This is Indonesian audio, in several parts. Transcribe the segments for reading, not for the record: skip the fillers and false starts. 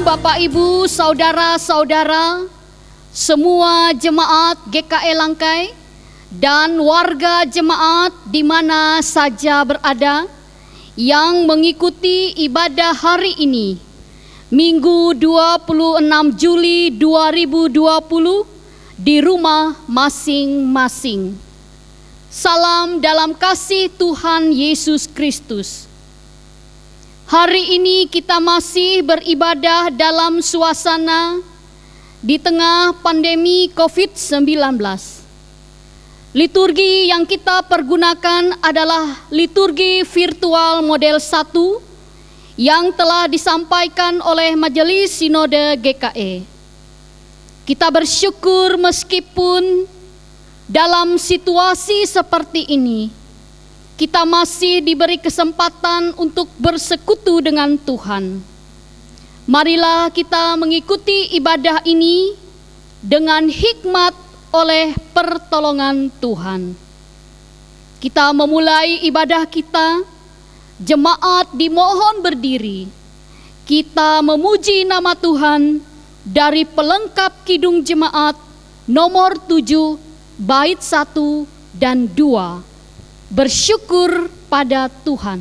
Shalom Bapak Ibu, Saudara-saudara, semua jemaat GKE Langkai dan warga jemaat di mana saja berada yang mengikuti ibadah hari ini, Minggu 26 Juli 2020 di rumah masing-masing. Salam dalam kasih Tuhan Yesus Kristus. Hari ini kita masih beribadah dalam suasana di tengah pandemi COVID-19. Liturgi yang kita pergunakan adalah liturgi virtual model 1 yang telah disampaikan oleh Majelis Sinode GKE. Kita bersyukur meskipun dalam situasi seperti ini, kita masih diberi kesempatan untuk bersekutu dengan Tuhan. Marilah kita mengikuti ibadah ini dengan hikmat oleh pertolongan Tuhan. Kita memulai ibadah kita, jemaat dimohon berdiri. Kita memuji nama Tuhan dari pelengkap kidung jemaat nomor 7, bait 1 dan 2. Bersyukur pada Tuhan.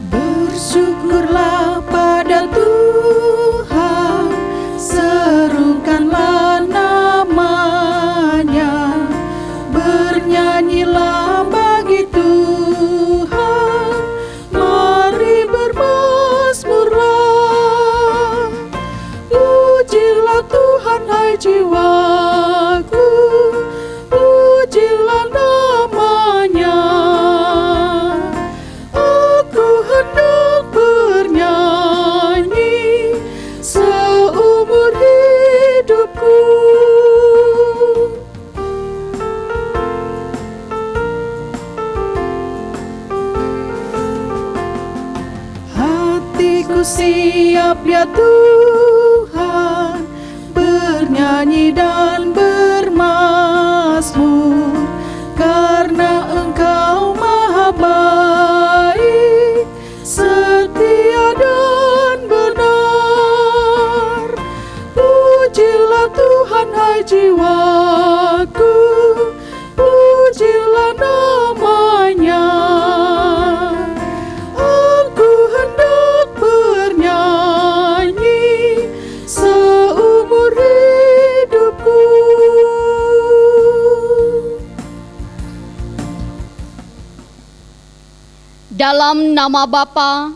Bersyukurlah pada Tuhan, serukanlah namanya, bernyanyilah bagi Tuhan, mari bermazmurlah. Pujilah Tuhan hai jiwaku, pujilah namanya. Aku hendak bernyanyi seumur hidupku. Hatiku siap ya Tuhan, bernyanyi dan bermazmur, karena Engkau maha baik, setia dan benar. Pujilah Tuhan hai jiwaku, pujilah namanya. Aku hendak bernyanyi seumur hidupku. Dalam nama Bapa,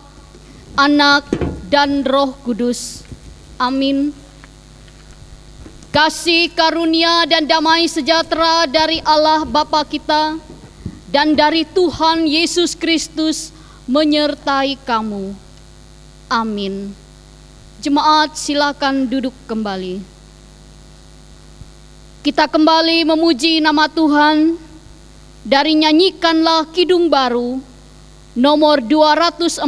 Anak, dan Roh Kudus. Amin. Kasih karunia dan damai sejahtera dari Allah Bapa kita dan dari Tuhan Yesus Kristus menyertai kamu. Amin. Jemaat silakan duduk kembali. Kita kembali memuji nama Tuhan dari nyanyikanlah kidung baru nomor 204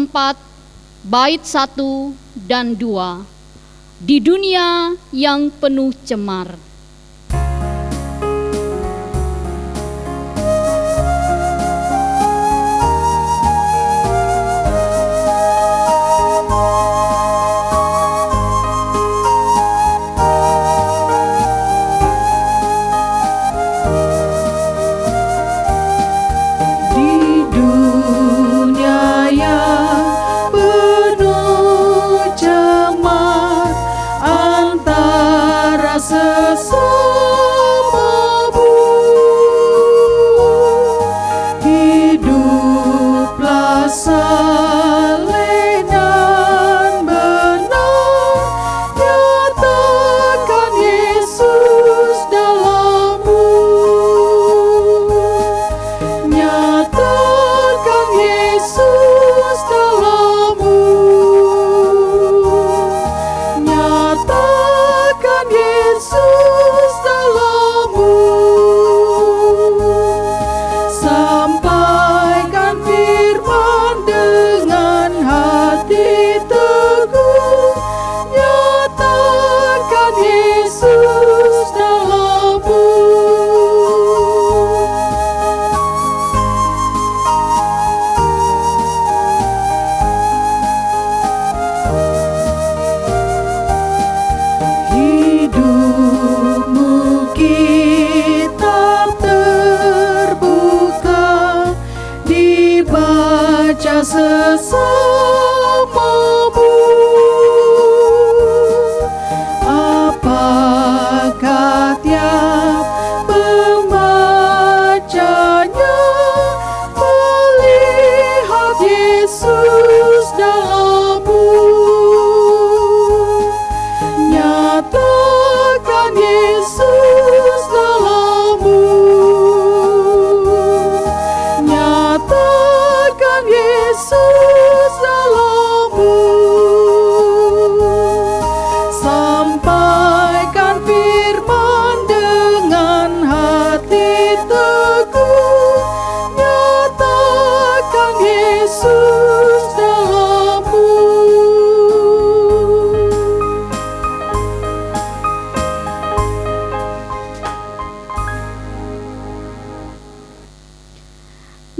bait 1 dan 2. Di dunia yang penuh cemar. Antara sesat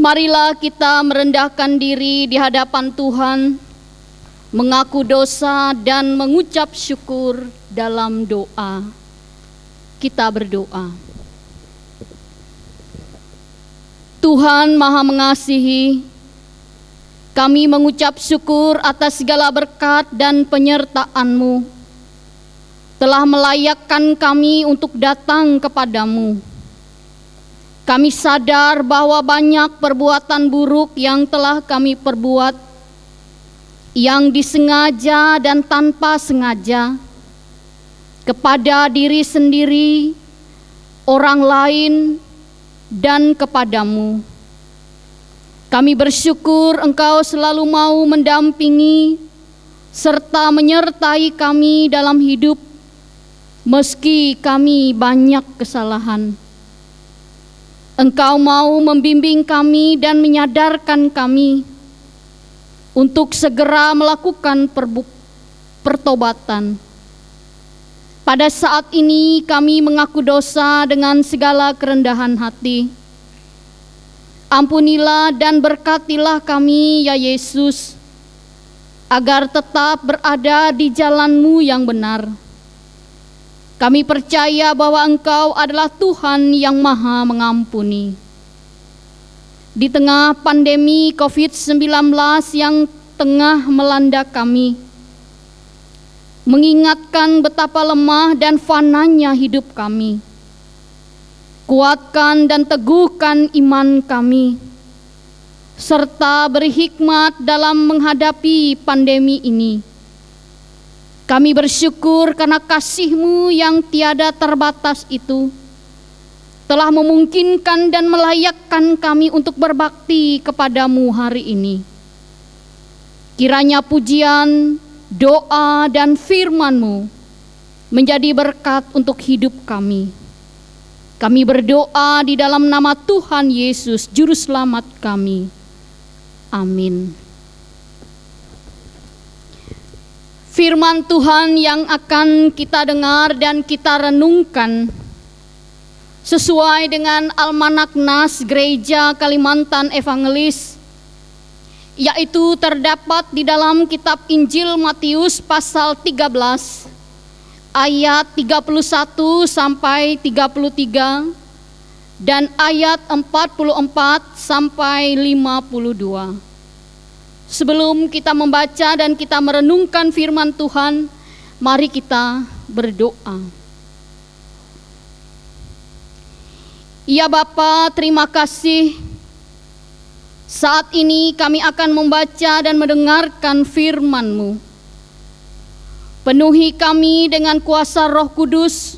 Marilah kita merendahkan diri di hadapan Tuhan, mengaku dosa dan mengucap syukur dalam doa. Kita berdoa. Tuhan Maha Mengasihi, kami mengucap syukur atas segala berkat dan penyertaan-Mu telah melayakkan kami untuk datang kepadamu. Kami sadar bahwa banyak perbuatan buruk yang telah kami perbuat, yang disengaja dan tanpa sengaja, kepada diri sendiri, orang lain, dan kepadamu. Kami bersyukur Engkau selalu mau mendampingi serta menyertai kami dalam hidup, meski kami banyak kesalahan. Engkau mau membimbing kami dan menyadarkan kami untuk segera melakukan pertobatan. Pada saat ini kami mengaku dosa dengan segala kerendahan hati. Ampunilah dan berkatilah kami, ya Yesus, agar tetap berada di jalan-Mu yang benar. Kami percaya bahwa Engkau adalah Tuhan yang Maha Mengampuni. Di tengah pandemi COVID-19 yang tengah melanda kami, mengingatkan betapa lemah dan fananya hidup kami. Kuatkan dan teguhkan iman kami, serta beri hikmat dalam menghadapi pandemi ini. Kami bersyukur karena kasih-Mu yang tiada terbatas itu telah memungkinkan dan melayakkan kami untuk berbakti kepadamu hari ini. Kiranya pujian, doa, dan firman-Mu menjadi berkat untuk hidup kami. Kami berdoa di dalam nama Tuhan Yesus, Juru Selamat kami. Amin. Firman Tuhan yang akan kita dengar dan kita renungkan sesuai dengan Almanak Nas Gereja Kalimantan Evangelis, yaitu terdapat di dalam kitab Injil Matius pasal 13 ayat 31 sampai 33 dan ayat 44 sampai 52. Sebelum kita membaca dan kita merenungkan firman Tuhan, mari kita berdoa. Ya Bapa, terima kasih. Saat ini kami akan membaca dan mendengarkan firman-Mu. Penuhi kami dengan kuasa Roh Kudus,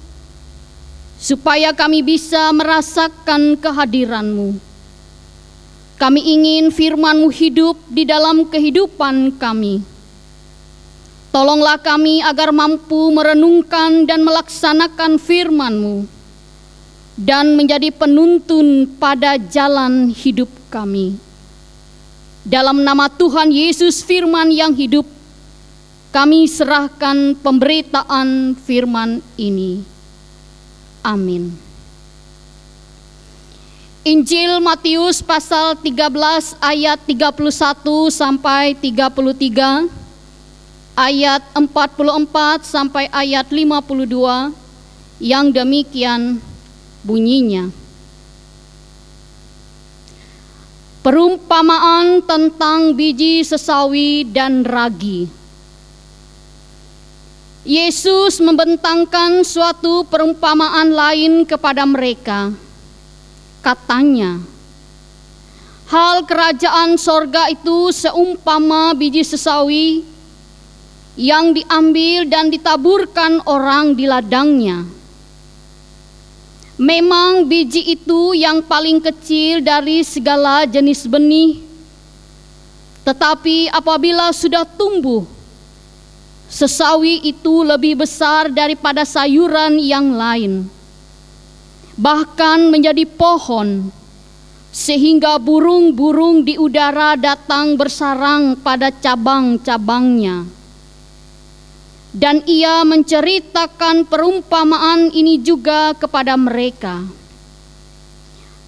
supaya kami bisa merasakan kehadiran-Mu. Kami ingin firman-Mu hidup di dalam kehidupan kami. Tolonglah kami agar mampu merenungkan dan melaksanakan firman-Mu, dan menjadi penuntun pada jalan hidup kami. Dalam nama Tuhan Yesus firman yang hidup, kami serahkan pemberitaan firman ini. Amin. Injil Matius pasal 13 ayat 31 sampai 33, ayat 44 sampai ayat 52, yang demikian bunyinya. Perumpamaan tentang biji sesawi dan ragi. Yesus membentangkan suatu perumpamaan lain kepada mereka. Katanya, hal kerajaan sorga itu seumpama biji sesawi yang diambil dan ditaburkan orang di ladangnya. Memang biji itu yang paling kecil dari segala jenis benih, tetapi apabila sudah tumbuh, sesawi itu lebih besar daripada sayuran yang lain, bahkan menjadi pohon, sehingga burung-burung di udara datang bersarang pada cabang-cabangnya. Dan ia menceritakan perumpamaan ini juga kepada mereka.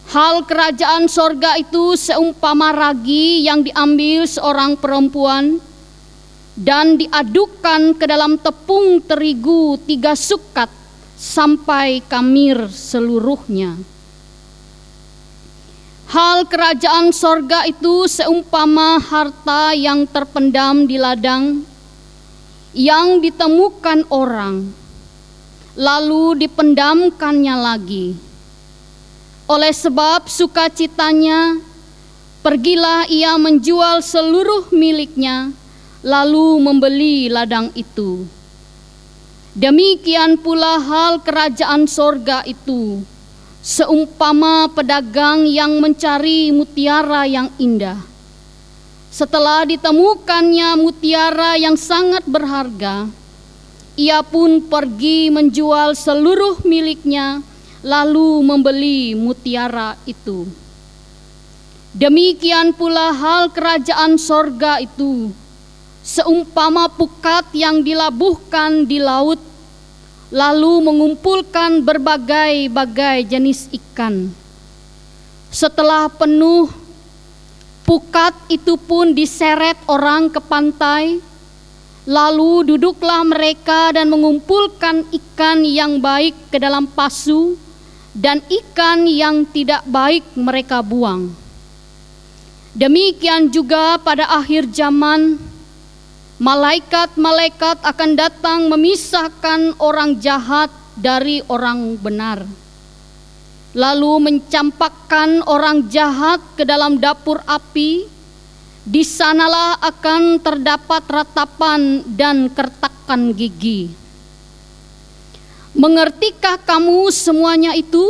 Hal kerajaan sorga itu seumpama ragi yang diambil seorang perempuan dan diadukkan ke dalam tepung terigu 3 sukat sampai kamir seluruhnya. Hal kerajaan sorga itu seumpama harta yang terpendam di ladang, yang ditemukan orang, lalu dipendamkannya lagi. Oleh sebab sukacitanya, pergilah ia menjual seluruh miliknya, lalu membeli ladang itu. Demikian pula hal kerajaan sorga itu, seumpama pedagang yang mencari mutiara yang indah. Setelah ditemukannya mutiara yang sangat berharga, ia pun pergi menjual seluruh miliknya, lalu membeli mutiara itu. Demikian pula hal kerajaan sorga itu, seumpama pukat yang dilabuhkan di laut, lalu mengumpulkan berbagai-bagai jenis ikan. Setelah penuh, pukat itu pun diseret orang ke pantai, lalu duduklah mereka dan mengumpulkan ikan yang baik ke dalam pasu, dan ikan yang tidak baik mereka buang. Demikian juga pada akhir zaman, malaikat-malaikat akan datang memisahkan orang jahat dari orang benar, lalu mencampakkan orang jahat ke dalam dapur api. Di sanalah akan terdapat ratapan dan kertakan gigi. Mengertikah kamu semuanya itu?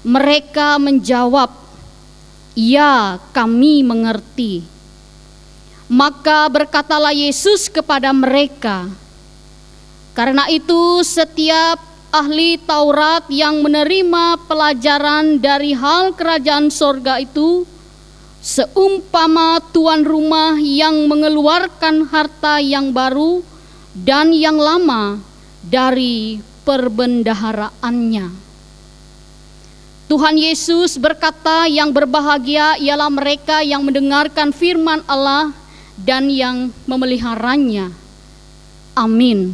Mereka menjawab, ya, kami mengerti. Maka berkatalah Yesus kepada mereka, karena itu setiap ahli Taurat yang menerima pelajaran dari hal kerajaan sorga itu seumpama tuan rumah yang mengeluarkan harta yang baru dan yang lama dari perbendaharaannya. Tuhan Yesus berkata, yang berbahagia ialah mereka yang mendengarkan firman Allah dan yang memeliharanya. Amin.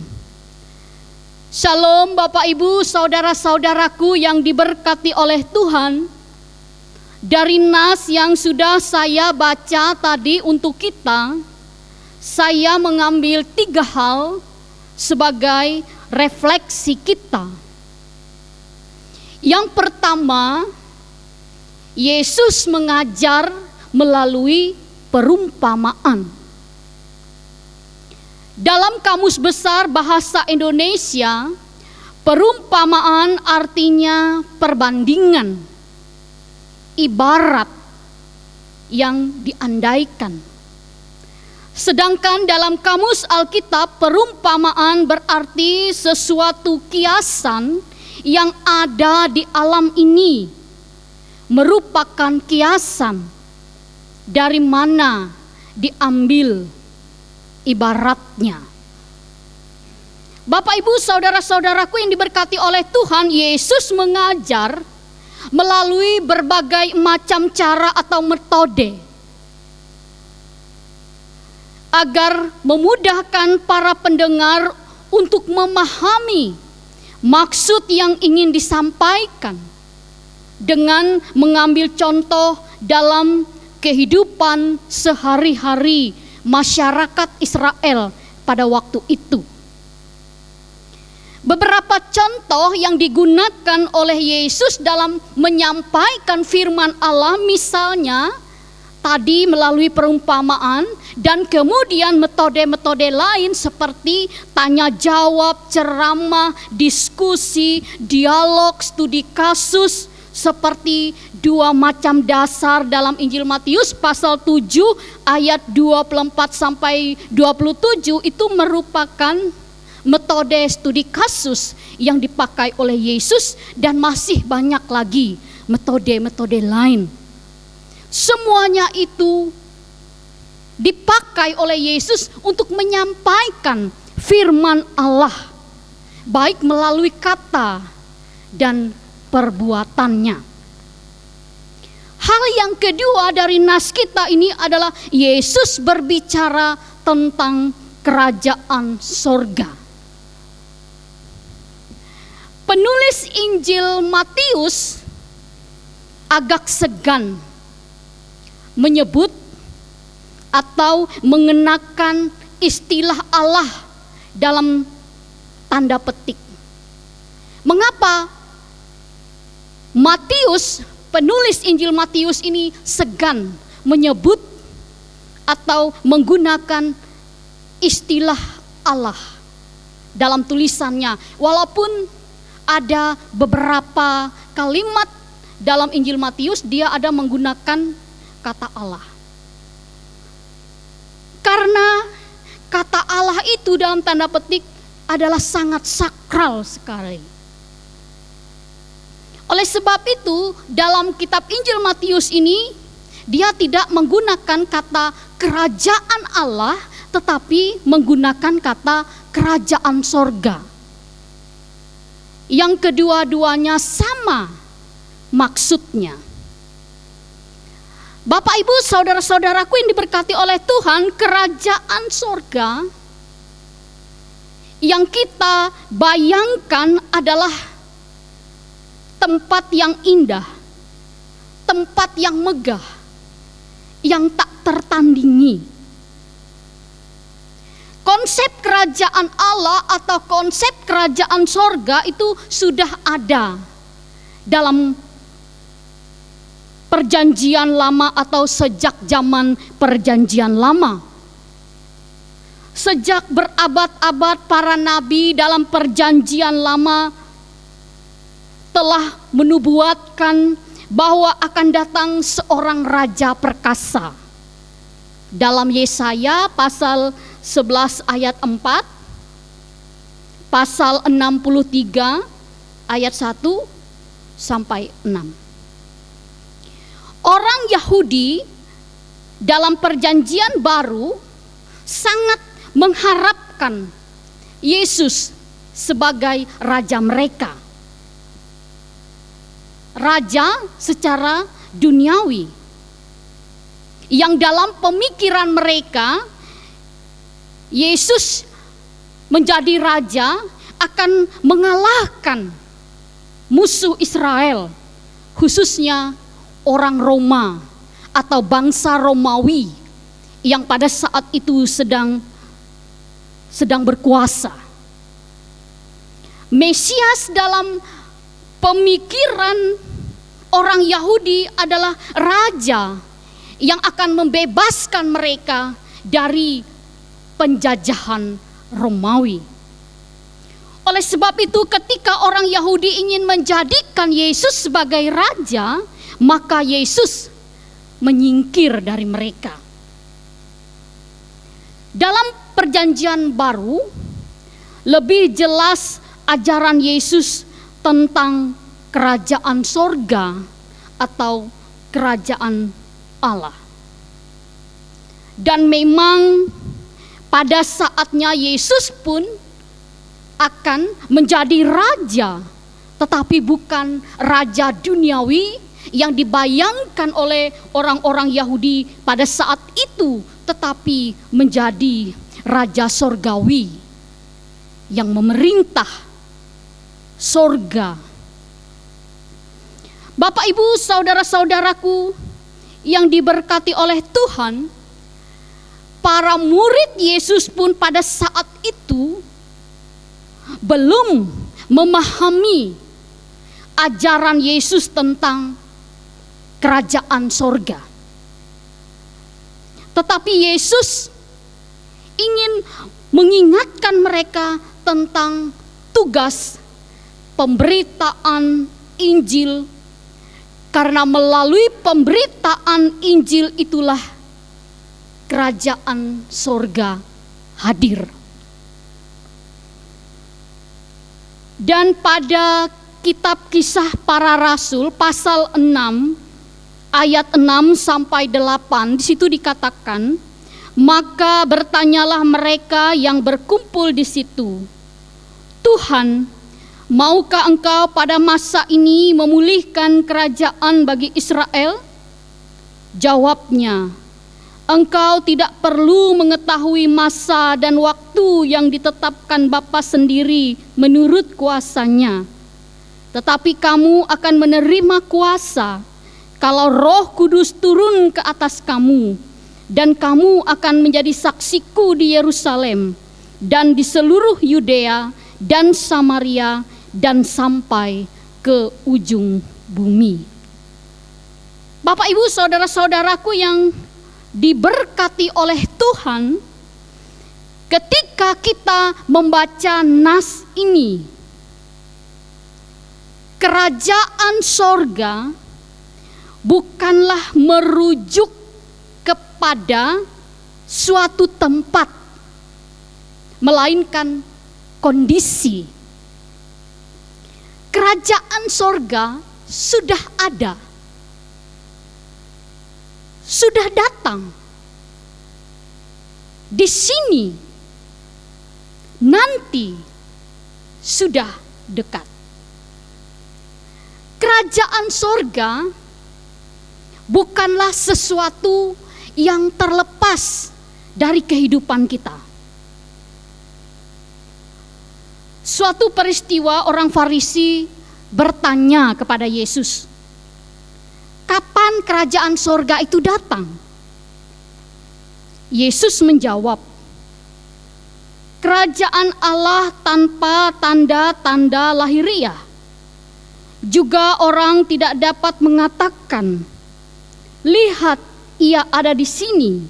Shalom Bapak Ibu, saudara-saudaraku yang diberkati oleh Tuhan. Dari nas yang sudah saya baca tadi untuk kita, saya mengambil 3 hal sebagai refleksi kita. Yang pertama, Yesus mengajar melalui perumpamaan. Dalam Kamus Besar Bahasa Indonesia, perumpamaan artinya perbandingan, ibarat yang diandaikan. Sedangkan dalam Kamus Alkitab, perumpamaan berarti sesuatu kiasan yang ada di alam ini, merupakan kiasan dari mana diambil ibaratnya. Bapak Ibu saudara-saudaraku yang diberkati oleh Tuhan, Yesus mengajar melalui berbagai macam cara atau metode agar memudahkan para pendengar untuk memahami maksud yang ingin disampaikan dengan mengambil contoh dalam kehidupan sehari-hari masyarakat Israel pada waktu itu. Beberapa contoh yang digunakan oleh Yesus dalam menyampaikan firman Allah, misalnya tadi melalui perumpamaan dan kemudian metode-metode lain seperti tanya jawab, ceramah, diskusi, dialog, studi kasus, seperti 2 macam dasar dalam Injil Matius pasal 7 ayat 24 sampai 27 itu merupakan metode studi kasus yang dipakai oleh Yesus, dan masih banyak lagi metode-metode lain. Semuanya itu dipakai oleh Yesus untuk menyampaikan firman Allah, baik melalui kata dan perbuatannya. Hal yang kedua dari nas kita ini adalah Yesus berbicara tentang kerajaan sorga. Penulis Injil Matius agak segan menyebut atau mengenakan istilah Allah dalam tanda petik. Mengapa Matius, penulis Injil Matius ini segan menyebut atau menggunakan istilah Allah dalam tulisannya, walaupun ada beberapa kalimat dalam Injil Matius dia ada menggunakan kata Allah. Karena kata Allah itu dalam tanda petik adalah sangat sakral sekali. Oleh sebab itu dalam kitab Injil Matius ini dia tidak menggunakan kata kerajaan Allah, tetapi menggunakan kata kerajaan sorga. Yang kedua-duanya sama maksudnya. Bapak, Ibu, saudara-saudaraku yang diberkati oleh Tuhan, kerajaan sorga yang kita bayangkan adalah tempat yang indah, tempat yang megah, yang tak tertandingi. Konsep kerajaan Allah atau konsep kerajaan sorga itu sudah ada dalam perjanjian lama atau sejak zaman perjanjian lama. Sejak berabad-abad para nabi dalam perjanjian lama telah menubuatkan bahwa akan datang seorang raja perkasa. Dalam Yesaya pasal 11 ayat 4, pasal 63 ayat 1 sampai 6. Orang Yahudi dalam perjanjian baru sangat mengharapkan Yesus sebagai raja mereka. Raja secara duniawi, yang dalam pemikiran mereka Yesus menjadi raja akan mengalahkan musuh Israel, khususnya orang Roma atau bangsa Romawi yang pada saat itu sedang berkuasa. Mesias dalam pemikiran orang Yahudi adalah raja yang akan membebaskan mereka dari penjajahan Romawi. Oleh sebab itu ketika orang Yahudi ingin menjadikan Yesus sebagai raja, maka Yesus menyingkir dari mereka. Dalam perjanjian baru lebih jelas ajaran Yesus tentang kerajaan sorga atau kerajaan Allah. Dan memang pada saatnya Yesus pun akan menjadi raja, tetapi bukan raja duniawi yang dibayangkan oleh orang-orang Yahudi pada saat itu, tetapi menjadi raja sorgawi yang memerintah sorga. Bapak, Ibu, saudara-saudaraku yang diberkati oleh Tuhan, para murid Yesus pun pada saat itu belum memahami ajaran Yesus tentang kerajaan sorga. Tetapi Yesus ingin mengingatkan mereka tentang tugas pemberitaan Injil, karena melalui pemberitaan Injil itulah kerajaan sorga hadir. Dan pada kitab Kisah Para Rasul pasal 6 ayat 6 sampai 8 di situ dikatakan, maka bertanyalah mereka yang berkumpul di situ, Tuhan, maukah engkau pada masa ini memulihkan kerajaan bagi Israel? Jawabnya, engkau tidak perlu mengetahui masa dan waktu yang ditetapkan Bapa sendiri menurut kuasanya. Tetapi kamu akan menerima kuasa kalau Roh Kudus turun ke atas kamu, dan kamu akan menjadi saksiku di Yerusalem dan di seluruh Yudea dan Samaria dan sampai ke ujung bumi. Bapak, Ibu, saudara-saudaraku yang diberkati oleh Tuhan, ketika kita membaca nas ini, kerajaan sorga bukanlah merujuk kepada suatu tempat, melainkan kondisi. Kerajaan sorga sudah ada, sudah datang di sini, nanti sudah dekat. Kerajaan sorga bukanlah sesuatu yang terlepas dari kehidupan kita. Suatu peristiwa, orang Farisi bertanya kepada Yesus, kapan kerajaan sorga itu datang? Yesus menjawab, kerajaan Allah tanpa tanda-tanda lahiriah. Juga orang tidak dapat mengatakan, lihat, ia ada di sini,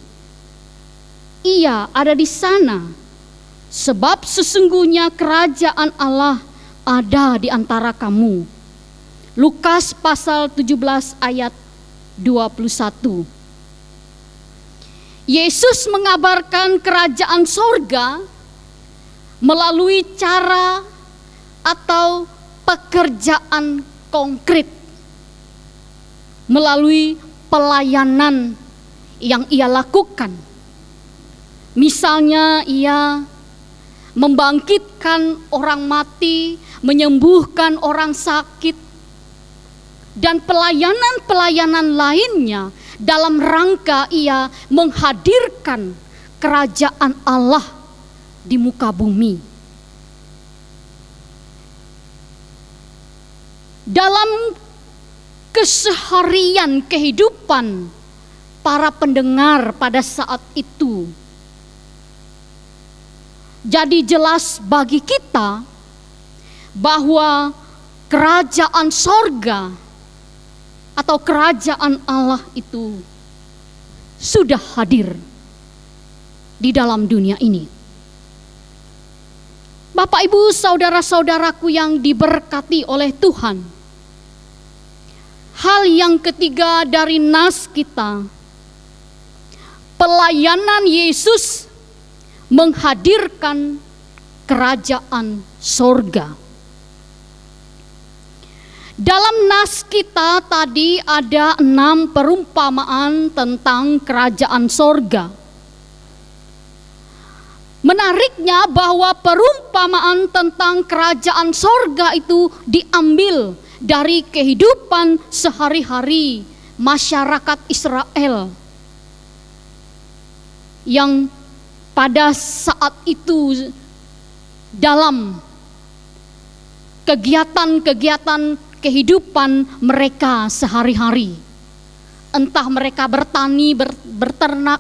ia ada di sana. Sebab sesungguhnya kerajaan Allah ada di antara kamu. Lukas pasal 17 ayat 21. Yesus mengabarkan kerajaan sorga melalui cara atau pekerjaan konkret, melalui pelayanan yang ia lakukan. Misalnya ia membangkitkan orang mati, menyembuhkan orang sakit, dan pelayanan-pelayanan lainnya dalam rangka ia menghadirkan kerajaan Allah di muka bumi. Dalam keseharian kehidupan para pendengar pada saat itu, jadi jelas bagi kita bahwa kerajaan sorga atau kerajaan Allah itu sudah hadir di dalam dunia ini. Bapak, Ibu, saudara-saudaraku yang diberkati oleh Tuhan, hal yang ketiga dari nas kita, pelayanan Yesus menghadirkan kerajaan sorga. Dalam nas kita tadi ada 6 perumpamaan tentang kerajaan sorga. Menariknya bahwa perumpamaan tentang kerajaan sorga itu diambil dari kehidupan sehari-hari masyarakat Israel yang pada saat itu dalam kegiatan-kegiatan kehidupan mereka sehari-hari, entah mereka bertani, berternak,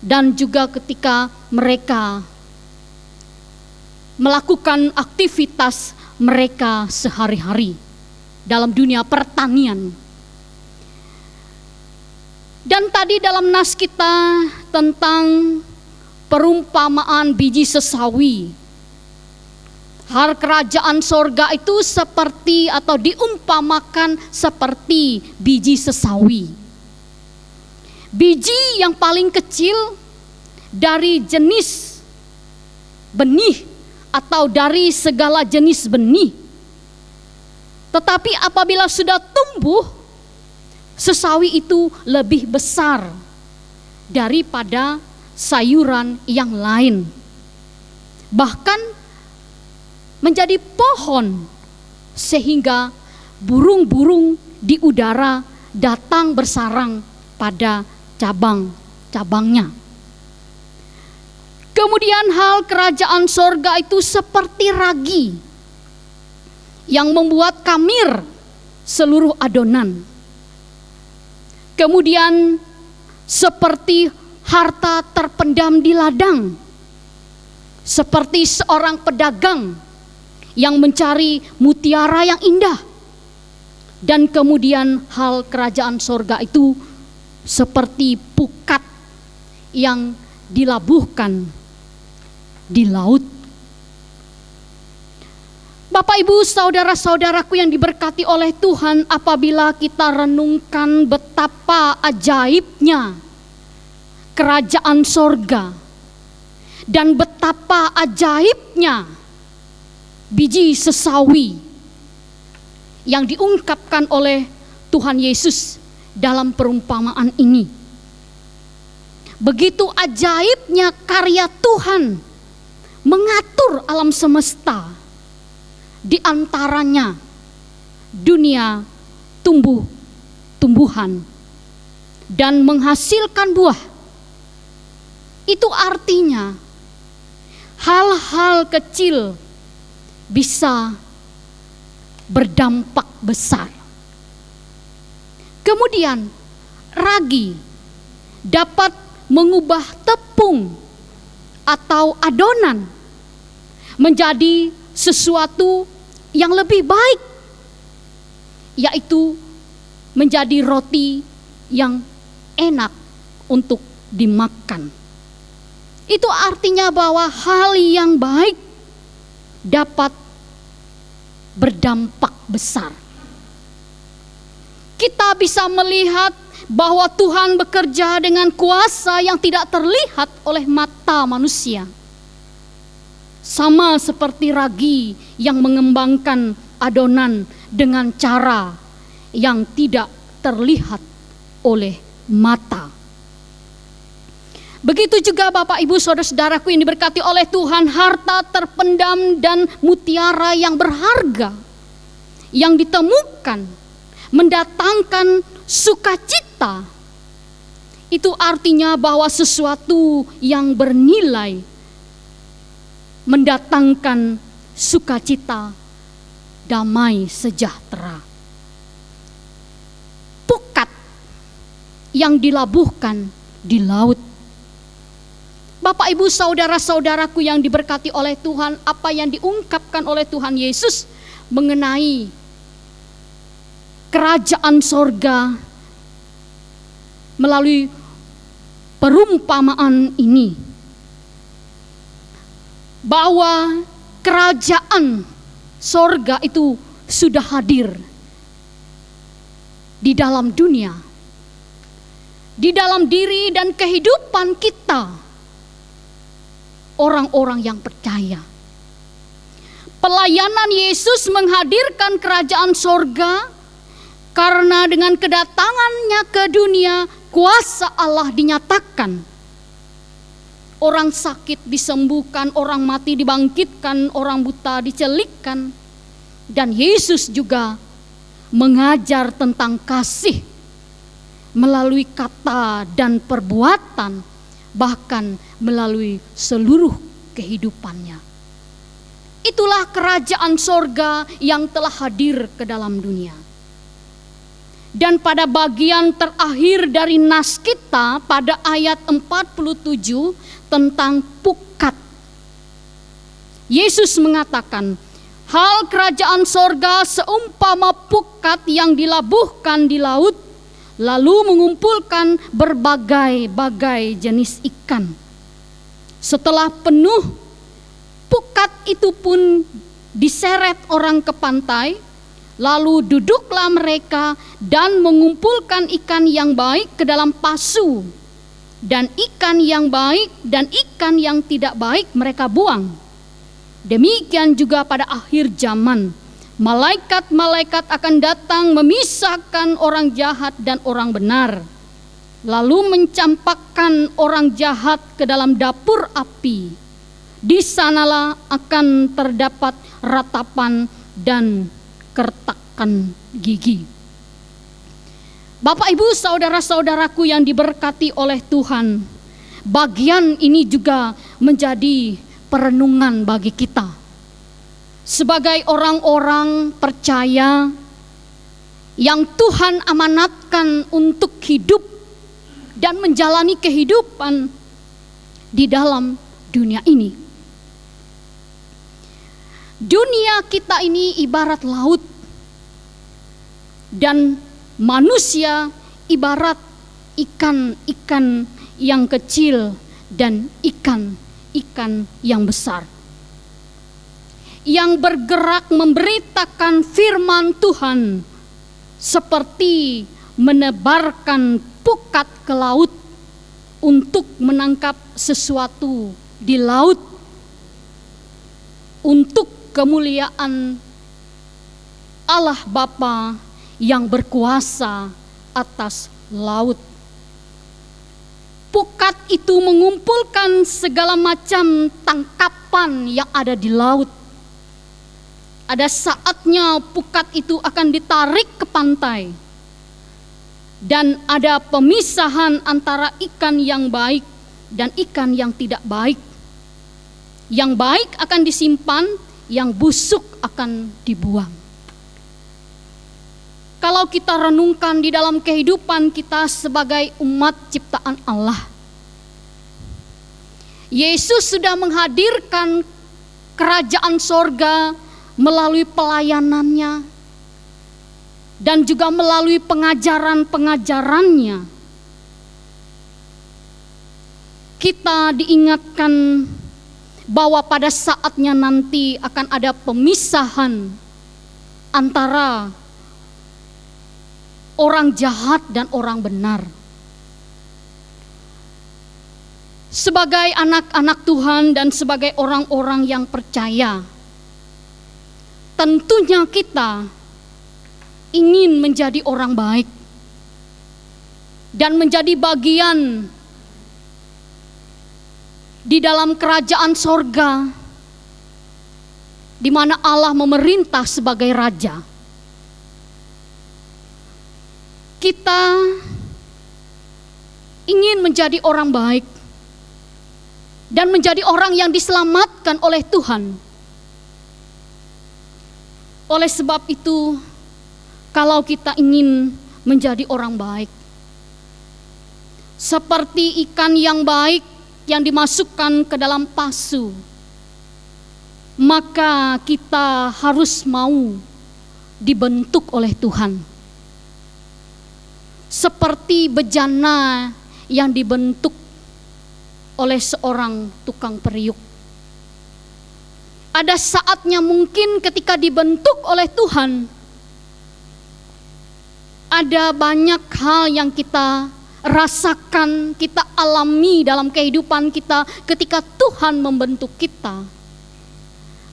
dan juga ketika mereka melakukan aktivitas mereka sehari-hari dalam dunia pertanian. Dan tadi dalam nas kita tentang perumpamaan biji sesawi, hal kerajaan sorga itu seperti atau diumpamakan seperti biji sesawi. Biji yang paling kecil dari jenis benih atau dari segala jenis benih. Tetapi apabila sudah tumbuh, sesawi itu lebih besar daripada sayuran yang lain. Bahkan menjadi pohon sehingga burung-burung di udara datang bersarang pada cabang-cabangnya. Kemudian hal kerajaan sorga itu seperti ragi yang membuat kamir seluruh adonan. Kemudian seperti harta terpendam di ladang, seperti seorang pedagang yang mencari mutiara yang indah. Dan kemudian hal kerajaan sorga itu seperti pukat yang dilabuhkan di laut. Bapak, Ibu, saudara-saudaraku yang diberkati oleh Tuhan, apabila kita renungkan betapa ajaibnya kerajaan sorga dan betapa ajaibnya biji sesawi yang diungkapkan oleh Tuhan Yesus dalam perumpamaan ini. Begitu ajaibnya karya Tuhan mengatur alam semesta, di antaranya dunia tumbuhan dan menghasilkan buah. Itu artinya hal-hal kecil bisa berdampak besar. Kemudian ragi dapat mengubah tepung atau adonan menjadi sesuatu yang lebih baik, yaitu menjadi roti yang enak untuk dimakan. Itu artinya bahwa hal yang baik dapat berdampak besar. Kita bisa melihat bahwa Tuhan bekerja dengan kuasa yang tidak terlihat oleh mata manusia. Sama seperti ragi yang mengembangkan adonan dengan cara yang tidak terlihat oleh mata. Begitu juga Bapak, Ibu, saudara-saudaraku yang diberkati oleh Tuhan, harta terpendam dan mutiara yang berharga yang ditemukan mendatangkan sukacita. Itu artinya bahwa sesuatu yang bernilai mendatangkan sukacita, damai sejahtera. Pukat yang dilabuhkan di laut. Bapak, Ibu, saudara-saudaraku yang diberkati oleh Tuhan, apa yang diungkapkan oleh Tuhan Yesus mengenai kerajaan sorga melalui perumpamaan ini, bahwa kerajaan sorga itu sudah hadir di dalam dunia, di dalam diri dan kehidupan kita, orang-orang yang percaya. Pelayanan Yesus menghadirkan kerajaan sorga karena dengan kedatangannya ke dunia, kuasa Allah dinyatakan. Orang sakit disembuhkan, orang mati dibangkitkan, orang buta dicelikkan. Dan Yesus juga mengajar tentang kasih melalui kata dan perbuatan, bahkan melalui seluruh kehidupannya. Itulah kerajaan sorga yang telah hadir ke dalam dunia. Dan pada bagian terakhir dari nas kita pada ayat 47 tentang pukat, Yesus mengatakan, hal kerajaan sorga seumpama pukat yang dilabuhkan di laut, lalu mengumpulkan berbagai-bagai jenis ikan. Setelah penuh, pukat itu pun diseret orang ke pantai, lalu duduklah mereka dan mengumpulkan ikan yang baik ke dalam pasu, dan ikan yang baik dan ikan yang tidak baik mereka buang. Demikian juga pada akhir zaman, malaikat-malaikat akan datang memisahkan orang jahat dan orang benar, lalu mencampakkan orang jahat ke dalam dapur api. Di sanalah akan terdapat ratapan dan kertakan gigi. Bapak, Ibu, saudara-saudaraku yang diberkati oleh Tuhan, bagian ini juga menjadi perenungan bagi kita. Sebagai orang-orang percaya yang Tuhan amanatkan untuk hidup dan menjalani kehidupan di dalam dunia ini. Dunia kita ini ibarat laut, dan manusia ibarat ikan-ikan yang kecil dan ikan-ikan yang besar, yang bergerak memberitakan firman Tuhan seperti menebarkan pukat ke laut untuk menangkap sesuatu di laut untuk kemuliaan Allah Bapa yang berkuasa atas laut. Pukat itu mengumpulkan segala macam tangkapan yang ada di laut. Ada saatnya pukat itu akan ditarik ke pantai, dan ada pemisahan antara ikan yang baik dan ikan yang tidak baik. Yang baik akan disimpan, yang busuk akan dibuang. Kalau kita renungkan di dalam kehidupan kita sebagai umat ciptaan Allah, Yesus sudah menghadirkan kerajaan sorga melalui pelayanannya dan juga melalui pengajaran-pengajarannya. Kita diingatkan bahwa pada saatnya nanti akan ada pemisahan antara orang jahat dan orang benar. Sebagai anak-anak Tuhan dan sebagai orang-orang yang percaya, tentunya kita ingin menjadi orang baik dan menjadi bagian di dalam kerajaan sorga di mana Allah memerintah sebagai raja. Kita ingin menjadi orang baik dan menjadi orang yang diselamatkan oleh Tuhan. Oleh sebab itu, kalau kita ingin menjadi orang baik, seperti ikan yang baik yang dimasukkan ke dalam pasu, maka kita harus mau dibentuk oleh Tuhan. Seperti bejana yang dibentuk oleh seorang tukang periuk. Ada saatnya mungkin ketika dibentuk oleh Tuhan, ada banyak hal yang kita rasakan, kita alami dalam kehidupan kita ketika Tuhan membentuk kita.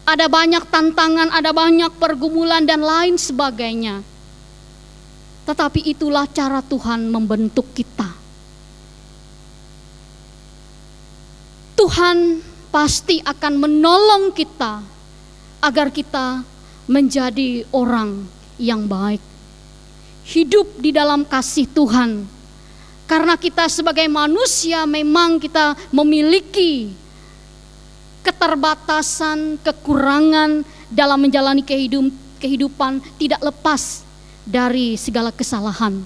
Ada banyak tantangan, ada banyak pergumulan dan lain sebagainya. Tetapi itulah cara Tuhan membentuk kita. Tuhan pasti akan menolong kita agar kita menjadi orang yang baik. Hidup di dalam kasih Tuhan. Karena kita sebagai manusia memang kita memiliki keterbatasan, kekurangan dalam menjalani kehidupan, tidak lepas dari segala kesalahan.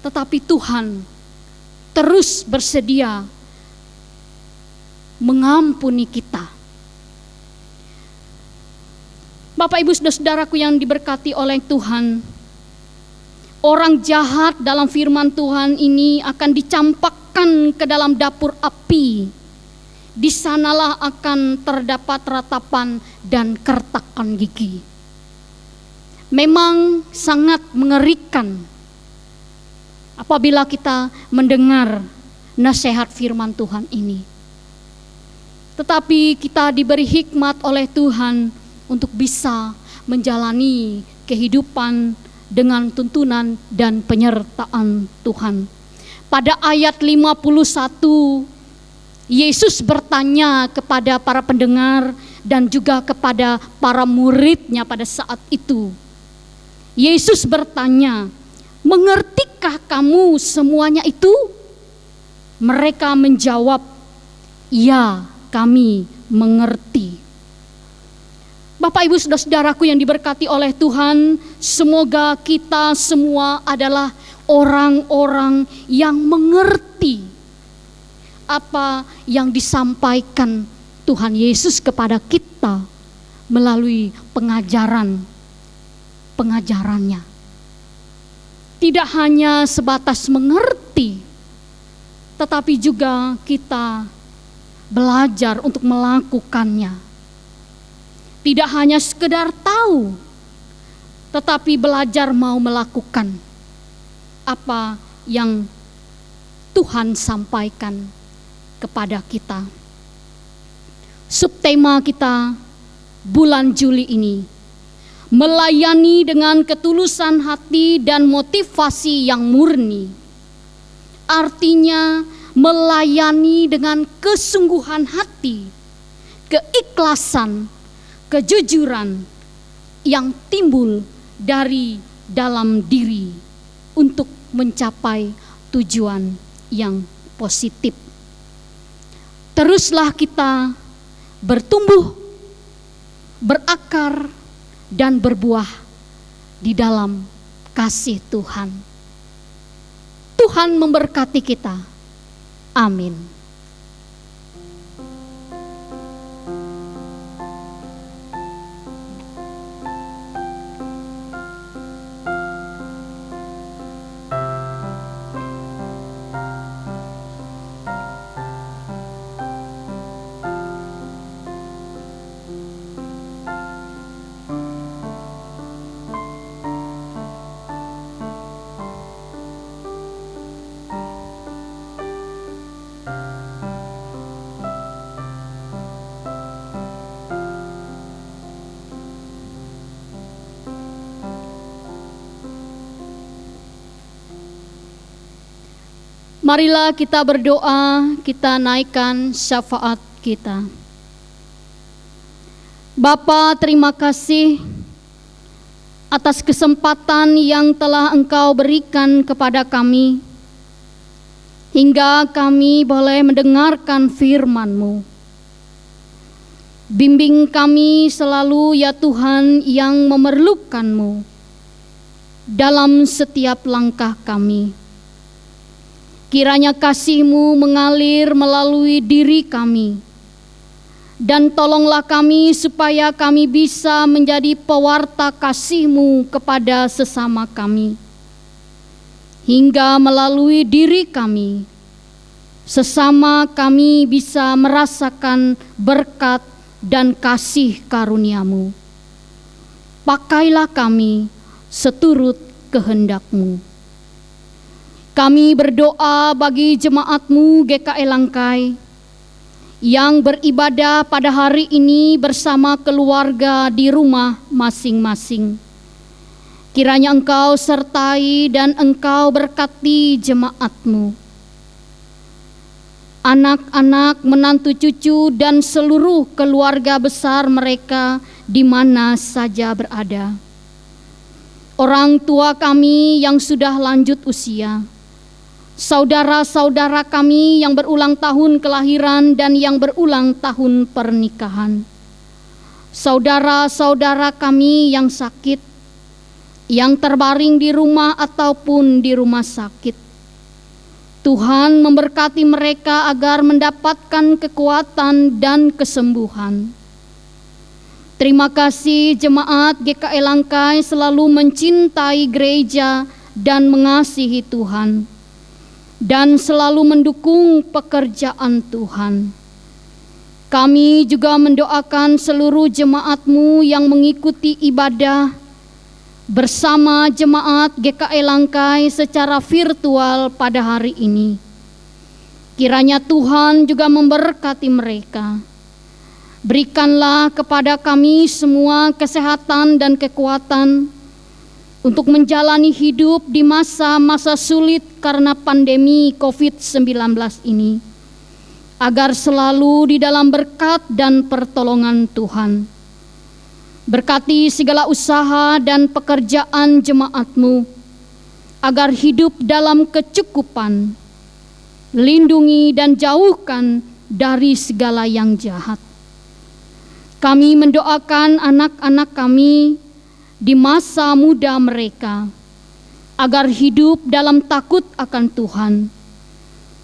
Tetapi Tuhan terus bersedia mengampuni kita. Bapak, Ibu, saudara-saudaraku yang diberkati oleh Tuhan, orang jahat dalam firman Tuhan ini akan dicampakkan ke dalam dapur api. Di sanalah akan terdapat ratapan dan kertakan gigi. Memang sangat mengerikan apabila kita mendengar nasihat firman Tuhan ini. Tetapi kita diberi hikmat oleh Tuhan untuk bisa menjalani kehidupan dengan tuntunan dan penyertaan Tuhan. Pada ayat 51, Yesus bertanya kepada para pendengar dan juga kepada para muridnya pada saat itu. Yesus bertanya, "Mengerti kamu semuanya itu?" Mereka menjawab, "Ya, kami mengerti." Bapak, Ibu, saudara-saudaraku yang diberkati oleh Tuhan, semoga kita semua adalah orang-orang yang mengerti apa yang disampaikan Tuhan Yesus kepada kita melalui pengajarannya. Tidak hanya sebatas mengerti, tetapi juga kita belajar untuk melakukannya. Tidak hanya sekedar tahu, tetapi belajar mau melakukan apa yang Tuhan sampaikan kepada kita. Subtema kita bulan Juli ini, melayani dengan ketulusan hati dan motivasi yang murni. Artinya melayani dengan kesungguhan hati, keikhlasan, kejujuran yang timbul dari dalam diri untuk mencapai tujuan yang positif. Teruslah kita bertumbuh, berakar, dan berbuah di dalam kasih Tuhan. Tuhan memberkati kita. Amin. Marilah kita berdoa, kita naikkan syafaat kita. Bapa, terima kasih atas kesempatan yang telah Engkau berikan kepada kami, hingga kami boleh mendengarkan firman-Mu. Bimbing kami selalu ya Tuhan yang memerlukan-Mu dalam setiap langkah kami. Kiranya kasih-Mu mengalir melalui diri kami, dan tolonglah kami supaya kami bisa menjadi pewarta kasih-Mu kepada sesama kami, hingga melalui diri kami, sesama kami bisa merasakan berkat dan kasih karunia-Mu. Pakailah kami seturut kehendak-Mu. Kami berdoa bagi jemaat-Mu GKI Langkai yang beribadah pada hari ini bersama keluarga di rumah masing-masing. Kiranya Engkau sertai dan Engkau berkati jemaat-Mu. Anak-anak, menantu cucu, dan seluruh keluarga besar mereka di mana saja berada. Orang tua kami yang sudah lanjut usia, saudara-saudara kami yang berulang tahun kelahiran dan yang berulang tahun pernikahan, saudara-saudara kami yang sakit, yang terbaring di rumah ataupun di rumah sakit. Tuhan memberkati mereka agar mendapatkan kekuatan dan kesembuhan. Terima kasih jemaat GKI Langkai selalu mencintai gereja dan mengasihi Tuhan, dan selalu mendukung pekerjaan Tuhan. Kami juga mendoakan seluruh jemaat-Mu yang mengikuti ibadah bersama jemaat GKI Langkai secara virtual pada hari ini. Kiranya Tuhan juga memberkati mereka. Berikanlah kepada kami semua kesehatan dan kekuatan untuk menjalani hidup di masa-masa sulit karena pandemi COVID-19 ini, agar selalu di dalam berkat dan pertolongan Tuhan. Berkati segala usaha dan pekerjaan jemaat-Mu, agar hidup dalam kecukupan, lindungi dan jauhkan dari segala yang jahat. Kami mendoakan anak-anak kami di masa muda mereka, agar hidup dalam takut akan Tuhan.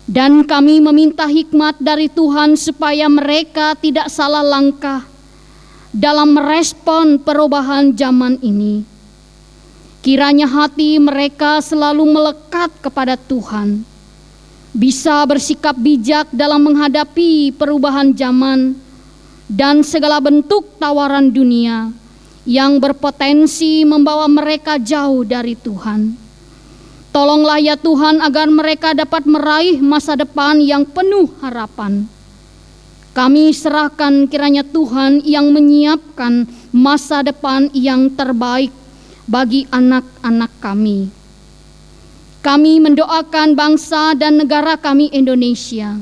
Dan kami meminta hikmat dari Tuhan supaya mereka tidak salah langkah dalam merespon perubahan zaman ini. Kiranya hati mereka selalu melekat kepada Tuhan, bisa bersikap bijak dalam menghadapi perubahan zaman dan segala bentuk tawaran dunia yang berpotensi membawa mereka jauh dari Tuhan. Tolonglah ya Tuhan agar mereka dapat meraih masa depan yang penuh harapan. Kami serahkan kiranya Tuhan yang menyiapkan masa depan yang terbaik bagi anak-anak kami. Kami mendoakan bangsa dan negara kami Indonesia.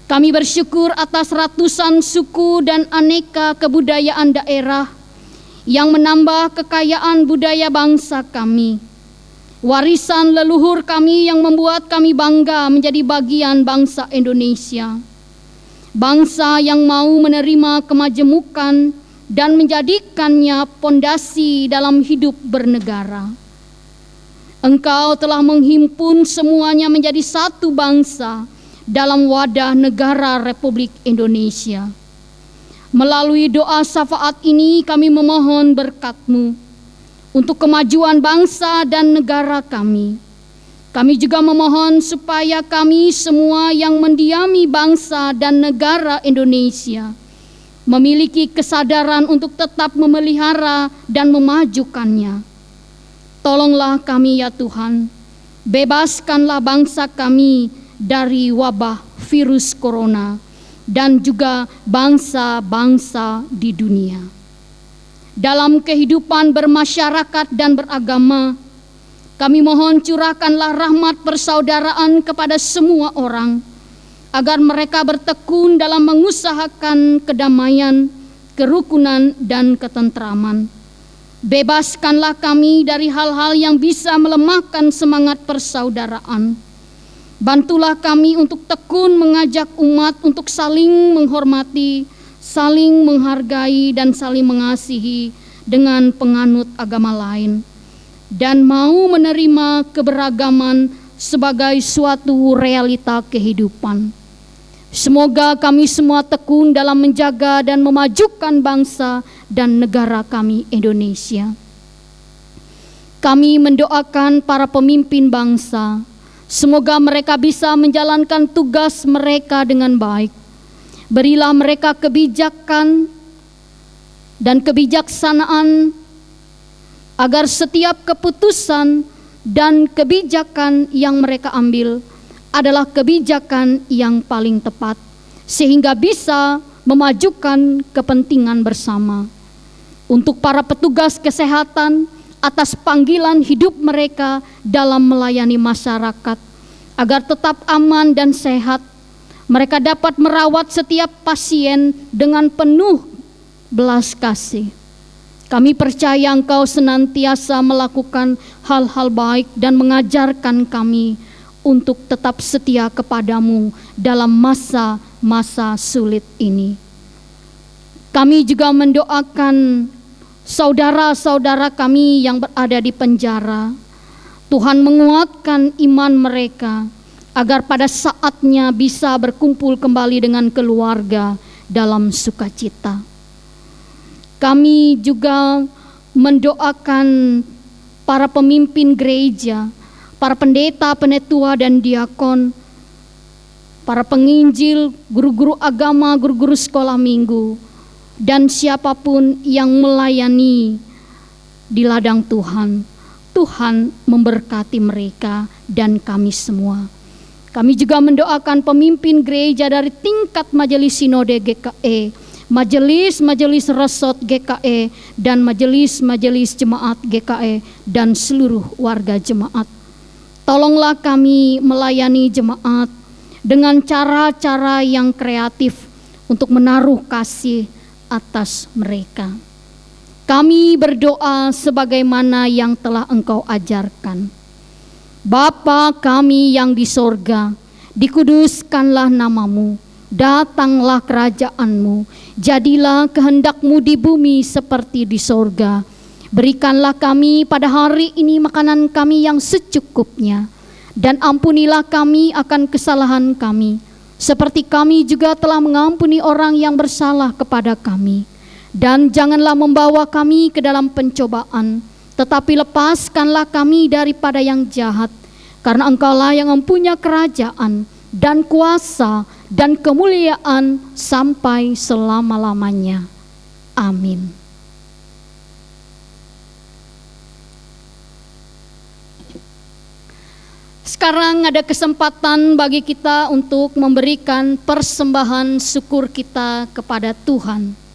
Kami bersyukur atas ratusan suku dan aneka kebudayaan daerah yang menambah kekayaan budaya bangsa kami. Warisan leluhur kami yang membuat kami bangga menjadi bagian bangsa Indonesia. Bangsa yang mau menerima kemajemukan dan menjadikannya pondasi dalam hidup bernegara. Engkau telah menghimpun semuanya menjadi satu bangsa dalam wadah negara Republik Indonesia. Melalui doa syafaat ini kami memohon berkat-Mu untuk kemajuan bangsa dan negara kami. Kami juga memohon supaya kami semua yang mendiami bangsa dan negara Indonesia memiliki kesadaran untuk tetap memelihara dan memajukannya. Tolonglah kami ya Tuhan, bebaskanlah bangsa kami dari wabah virus corona dan juga bangsa-bangsa di dunia. Dalam kehidupan bermasyarakat dan beragama, kami mohon curahkanlah rahmat persaudaraan kepada semua orang, agar mereka bertekun dalam mengusahakan kedamaian, kerukunan, dan ketentraman. Bebaskanlah kami dari hal-hal yang bisa melemahkan semangat persaudaraan. Bantulah kami untuk tekun mengajak umat untuk saling menghormati, saling menghargai, dan saling mengasihi dengan penganut agama lain, dan mau menerima keberagaman sebagai suatu realita kehidupan. Semoga kami semua tekun dalam menjaga dan memajukan bangsa dan negara kami Indonesia. Kami mendoakan para pemimpin bangsa, semoga mereka bisa menjalankan tugas mereka dengan baik. Berilah mereka kebijakan dan kebijaksanaan agar setiap keputusan dan kebijakan yang mereka ambil adalah kebijakan yang paling tepat, sehingga bisa memajukan kepentingan bersama. Untuk para petugas kesehatan, atas panggilan hidup mereka dalam melayani masyarakat, agar tetap aman dan sehat, mereka dapat merawat setiap pasien dengan penuh belas kasih. Kami percaya Engkau senantiasa melakukan hal-hal baik dan mengajarkan kami untuk tetap setia kepadamu dalam masa-masa sulit ini. Kami juga mendoakan saudara-saudara kami yang berada di penjara. Tuhan menguatkan iman mereka agar pada saatnya bisa berkumpul kembali dengan keluarga dalam sukacita. Kami juga mendoakan para pemimpin gereja, para pendeta, penetua, dan diakon, para penginjil, guru-guru agama, guru-guru sekolah minggu, dan siapapun yang melayani di ladang Tuhan. Tuhan memberkati mereka dan kami semua. Kami juga mendoakan pemimpin gereja dari tingkat majelis sinode GKE, majelis-majelis resort GKE, dan majelis-majelis jemaat GKE, dan seluruh warga jemaat. Tolonglah kami melayani jemaat dengan cara-cara yang kreatif untuk menaruh kasih atas mereka. Kami berdoa sebagaimana yang telah Engkau ajarkan. Bapa kami yang di sorga, dikuduskanlah namamu, datanglah kerajaanmu, jadilah kehendakmu di bumi seperti di sorga. Berikanlah kami pada hari ini makanan kami yang secukupnya, dan ampunilah kami akan kesalahan kami, seperti kami juga telah mengampuni orang yang bersalah kepada kami. Dan janganlah membawa kami ke dalam pencobaan, tetapi lepaskanlah kami daripada yang jahat, karena Engkaulah yang mempunyai kerajaan dan kuasa dan kemuliaan sampai selama-lamanya. Amin. Sekarang ada kesempatan bagi kita untuk memberikan persembahan syukur kita kepada Tuhan.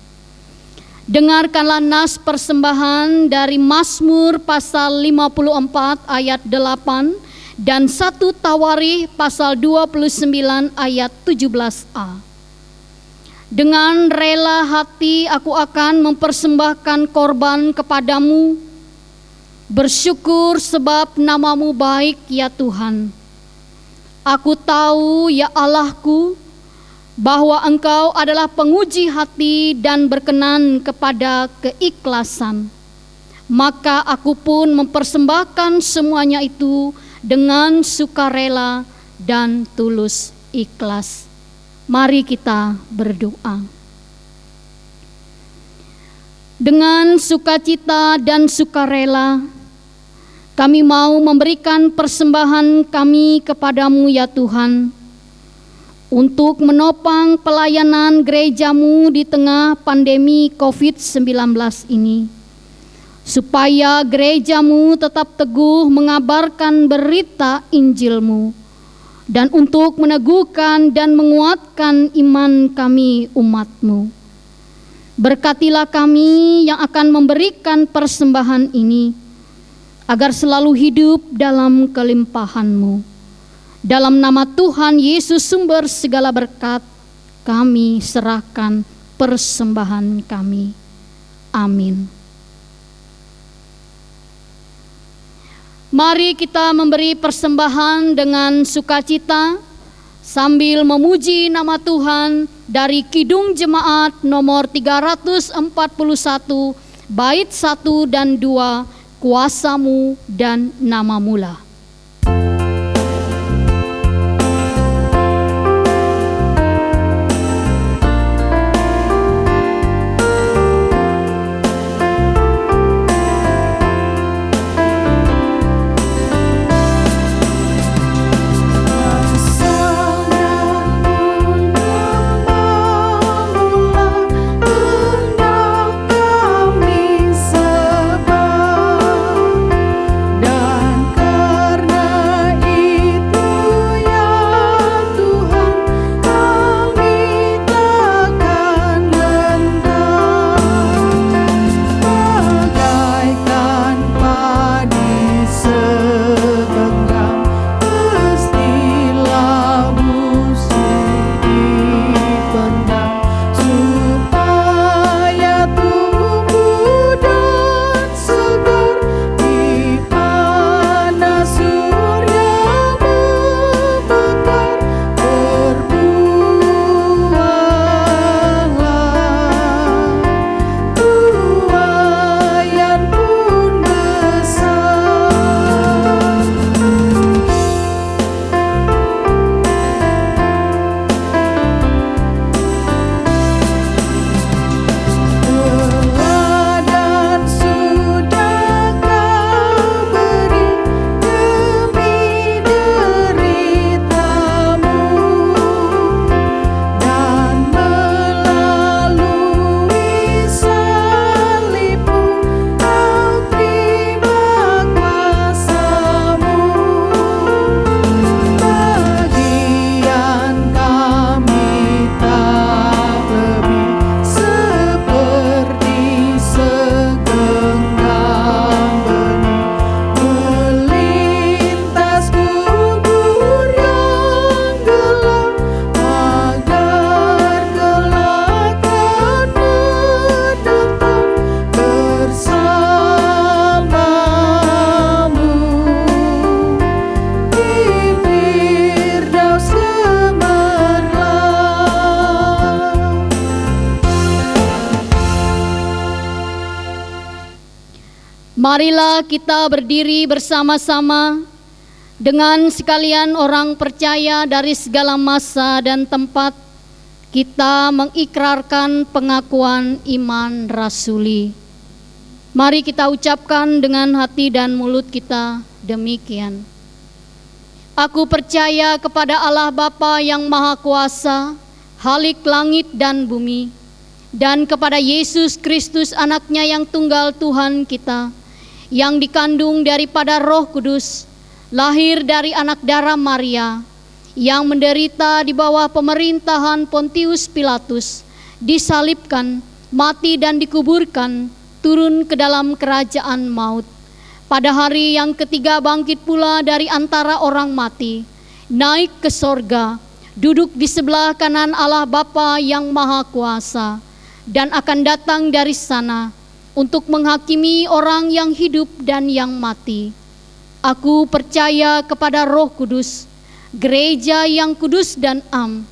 Dengarkanlah nas persembahan dari Mazmur pasal 54 ayat 8 dan 1 Tawarikh pasal 29 ayat 17a. Dengan rela hati aku akan mempersembahkan korban kepadamu, bersyukur sebab namamu baik ya Tuhan. Aku tahu ya Allahku, bahwa Engkau adalah penguji hati dan berkenan kepada keikhlasan. Maka aku pun mempersembahkan semuanya itu dengan sukarela dan tulus ikhlas. Mari kita berdoa. Dengan sukacita dan sukarela, kami mau memberikan persembahan kami kepadamu ya Tuhan, untuk menopang pelayanan gerejamu di tengah pandemi COVID-19 ini, supaya gerejamu tetap teguh mengabarkan berita Injilmu, dan untuk meneguhkan dan menguatkan iman kami umatmu. Berkatilah kami yang akan memberikan persembahan ini, agar selalu hidup dalam kelimpahan-Mu. Dalam nama Tuhan Yesus sumber segala berkat, kami serahkan persembahan kami. Amin. Mari kita memberi persembahan dengan sukacita sambil memuji nama Tuhan dari Kidung Jemaat nomor 341 bait 1 dan 2, Kuasamu dan Namamu lah. Dan Marilah kita berdiri bersama-sama dengan sekalian orang percaya dari segala masa dan tempat. Kita mengikrarkan pengakuan iman rasuli. Mari kita ucapkan dengan hati dan mulut kita demikian. Aku percaya kepada Allah Bapa yang Maha Kuasa, Khalik langit dan bumi, dan kepada Yesus Kristus anaknya yang tunggal Tuhan kita, yang dikandung daripada Roh Kudus, lahir dari anak darah Maria, yang menderita di bawah pemerintahan Pontius Pilatus, disalibkan, mati dan dikuburkan, turun ke dalam kerajaan maut. Pada hari yang ketiga bangkit pula dari antara orang mati, naik ke sorga, duduk di sebelah kanan Allah Bapa yang Maha Kuasa, dan akan datang dari sana untuk menghakimi orang yang hidup dan yang mati. Aku percaya kepada Roh Kudus, gereja yang kudus dan am,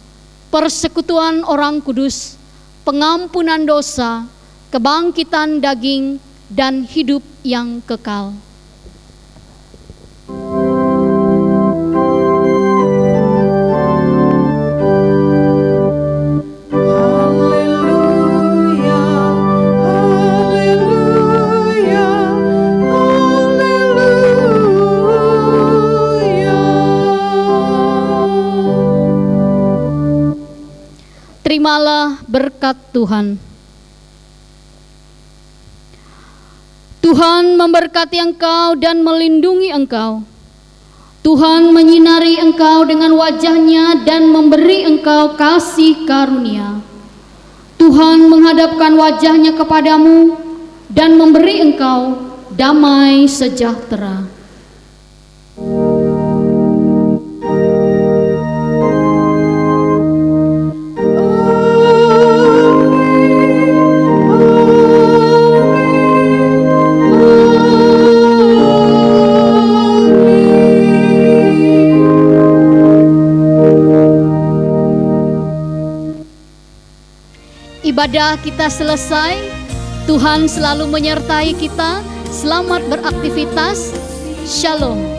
persekutuan orang kudus, pengampunan dosa, kebangkitan daging, dan hidup yang kekal. Terimalah berkat Tuhan. Tuhan memberkati engkau dan melindungi engkau. Tuhan menyinari engkau dengan wajah-Nya dan memberi engkau kasih karunia. Tuhan menghadapkan wajah-Nya kepadamu dan memberi engkau damai sejahtera. Ibadah kita selesai. Tuhan selalu menyertai kita. Selamat beraktivitas. Shalom.